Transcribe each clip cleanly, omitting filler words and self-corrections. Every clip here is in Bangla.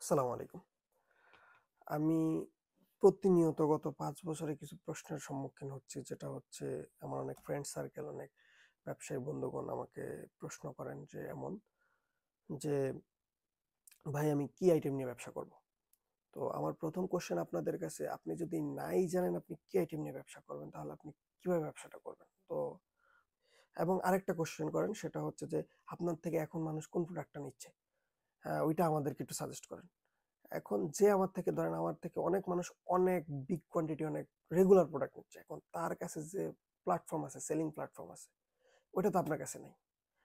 আসসালামু আলাইকুম। আমি প্রতিনিয়ত গত ৫ বছরে কিছু প্রশ্নের সম্মুখীন হচ্ছি। যেটা হচ্ছে আমার অনেক ফ্রেন্ড সার্কেল, অনেক ব্যবসায়ী বন্ধুগণ আমাকে প্রশ্ন করেন যে এমন যে, "ভাই আমি কি আইটেম নিয়ে ব্যবসা করব?" তো আমার ১ম কোয়েশ্চেন আপনাদের কাছে, আপনি যদি নাই জানেন আপনি কি আইটেম নিয়ে ব্যবসা করবেন, তাহলে আপনি কিভাবে ব্যবসাটা করবেন? তো এবং আরেকটা কোয়েশ্চেন করেন, সেটা হচ্ছে যে, "আপনার থেকে এখন মানুষ কোন প্রোডাক্টটা নিচ্ছে? ওইটা আমাদেরকে একটু সাজেস্ট করেন।" এখন যে আমার থেকে, ধরেন আমার থেকে অনেক মানুষ অনেক বিগ কোয়ান্টিটি, অনেক রেগুলার প্রোডাক্ট নিচ্ছে। এখন তার কাছে যে প্ল্যাটফর্ম আছে, সেলিং প্ল্যাটফর্ম আছে, ওইটা তো আপনার কাছে নেই।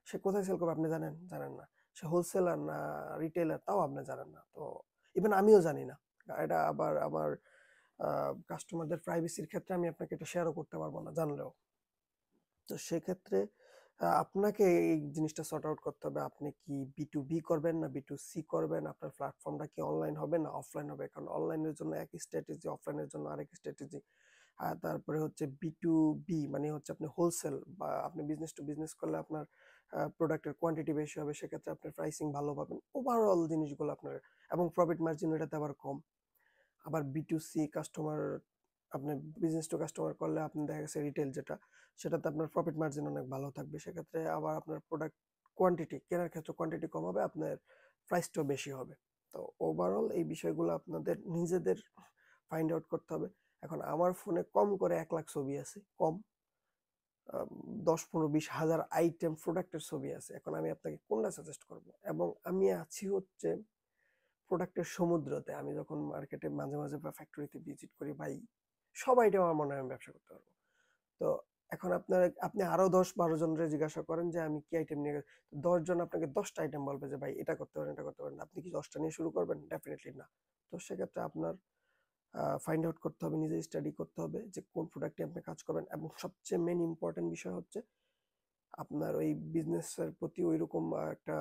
সে কোথায় সেল করবে আপনি জানেন? জানেন না। সে হোলসেলার না রিটেইলার তাও আপনি জানেন না। তো ইভেন আমিও জানি না। এটা আবার আমার আ কাস্টমারদের প্রাইভেসির ক্ষেত্রে আমি আপনাকে এটা শেয়ারও করতে পারব না জানলেও। তো সেক্ষেত্রে আপনাকে এই জিনিসটা সর্ট আউট করতে হবে। আপনি কি B2B করবেন না B2C করবেন? আপনার প্ল্যাটফর্মটা কি অনলাইন হবে না অফলাইন হবে? কারণ অনলাইনের জন্য এক স্ট্র্যাটেজি, অফলাইনের জন্য আরেক স্ট্র্যাটেজি। তারপরে হচ্ছে B2B মানে হচ্ছে আপনি হোলসেল বা আপনি বিজনেস টু বিজনেস করলে আপনার প্রোডাক্টের কোয়ান্টিটি বেশি হবে। সেক্ষেত্রে আপনার প্রাইসিং ভালো পাবেন। ওভারঅল জিনিসগুলো আপনার এবং প্রফিট মার্জিন এটাতে আবার কম। আবার B2C কাস্টমার, আপনি বিজনেস টু কাস্টমার করলে আপনি দেখা গেছে রিটেল যেটা, সেটাতে আপনার প্রফিট মার্জিন অনেক ভালো থাকবে। সেক্ষেত্রে আবার আপনার প্রোডাক্ট কোয়ান্টিটি কেনার ক্ষেত্রে কোয়ান্টিটি কম হবে, আপনার প্রাইসটাও বেশি হবে। তো ওভারঅল এই বিষয়গুলো আপনাদের নিজেদের ফাইন্ড আউট করতে হবে। এখন আমার ফোনে কম করে ১,০০,০০০ ছবি আছে। কম ১০, ১৫, ২০ হাজার আইটেম প্রোডাক্টের ছবি আছে। এখন আমি আপনাকে কোনটা সাজেস্ট করব? এবং আমি আছি হচ্ছে প্রোডাক্টের সমুদ্রতে। আমি যখন মার্কেটে মাঝে, মাঝে বা ফ্যাক্টরিতে ভিজিট করি, ভাই সব আইটেম আমার মনে হয় আমি ব্যবসা করতে পারবো। তো এখন আপনি আরো ১০-১২ জনরে জিজ্ঞাসা করেন যে আমি কি আইটেম নিয়ে ১০ জন আপনাকে ১০ টা আইটেম বলবে যে ভাই এটা করতে পারেন, এটা করতে পারেন। আপনি কি ১০ টা নিয়ে শুরু করবেন? ডেফিনিটলি না। তো সেক্ষেত্রে আপনার ফাইন্ড আউট করতে হবে, নিজে স্টাডি করতে হবে যে কোন প্রোডাক্ট নিয়ে আপনি কাজ করবেন, এবং সবচেয়ে মেইন ইম্পোর্টেন্ট বিষয় হচ্ছে আপনার ওই বিজনেসের প্রতি ঐরকম একটা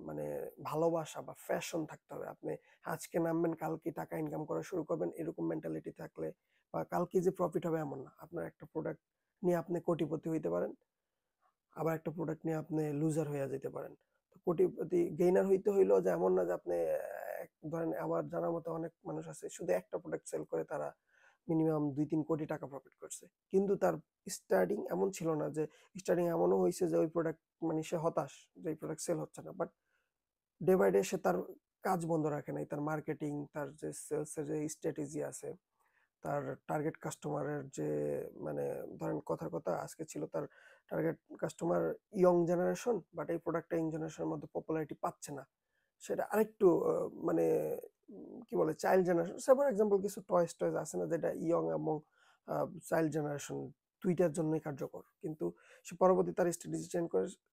মানে ভালোবাসা বা প্যাশন থাকতে হবে। আপনি আজকে নামবেন, কালকে টাকা ইনকাম করা শুরু করবেন, এরকম মেন্টালিটি থাকলে বা কালকে যে প্রফিট হবে এমন না। আপনার একটা প্রোডাক্ট নিয়ে আপনি কোটিপতি হইতে পারেন, আবার একটা প্রোডাক্ট নিয়ে আপনি লুজার হইয়া যেতে পারেন। তো কোটিপতি গেইনার হইতে হইলেও যে এমন না যে আপনি ধরেন আমার জানার মতো অনেক মানুষ আছে শুধু একটা প্রোডাক্ট সেল করে তারা মিনিমাম ২-৩ কোটি টাকা প্রফিট করছে। কিন্তু তার স্টার্টিং এমন ছিল না, যে স্টার্টিং এমনও হইছে যে ওই প্রোডাক্ট মানে সে হতাশ যে এই প্রোডাক্ট সেল হচ্ছে না। বাট ডে বাই ডে সে তার কাজ বন্ধ রাখে নাই। তার মার্কেটিং, তার যে সেলস এর যে স্ট্র্যাটেজি আছে, তার টার্গেট কাস্টমারের যে মানে ধরেন কথার কথা আজকে ছিল তার target customer young generation, but এই প্রোডাক্টটা ইয়ং জেনারেশনের মধ্যে পপুলারিটি পাচ্ছে না। সেটা আরেকটু মানে কি বলে child generation. Say for example কিছু টয়েস আছে না যেটা ইয়ং এবং চাইল্ড জেনারেশন ২ টার জন্যই কার্যকর। কিন্তু সে পরবর্তী তার স্ট্র্যাটেজি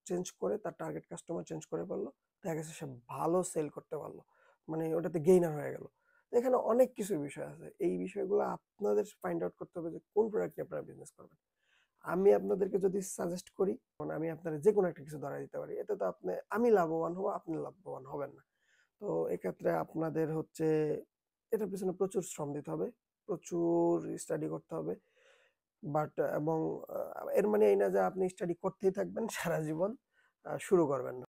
চেঞ্জ করে তার টার্গেট কাস্টমার চেঞ্জ করে ফেলল। দেখা গেছে সে ভালো সেল করতে পারল। মানে ওটাতে গেইনার হয়ে গেল। এখানে অনেক কিছু বিষয় আছে। এই বিষয়গুলো আপনাদের ফাইন্ড আউট করতে হবে যে কোন প্রোডাক্ট নিয়ে আপনারা বিজনেস করবেন। আমি আপনাদেরকে যদি সাজেস্ট করি, মানে আমি আপনার যেকোনো একটা কিছু ধরায় দিতে পারি। এতে তো আমি লাভবান হবো, আপনি লাভবান হবেন না। তো এক্ষেত্রে আপনাদের হচ্ছে এটার পেছনে প্রচুর শ্রম দিতে হবে, প্রচুর স্টাডি করতে হবে। বাট এবং এর মানে এই না যে আপনি স্টাডি করতেই থাকবেন সারা জীবন, শুরু করবেন না।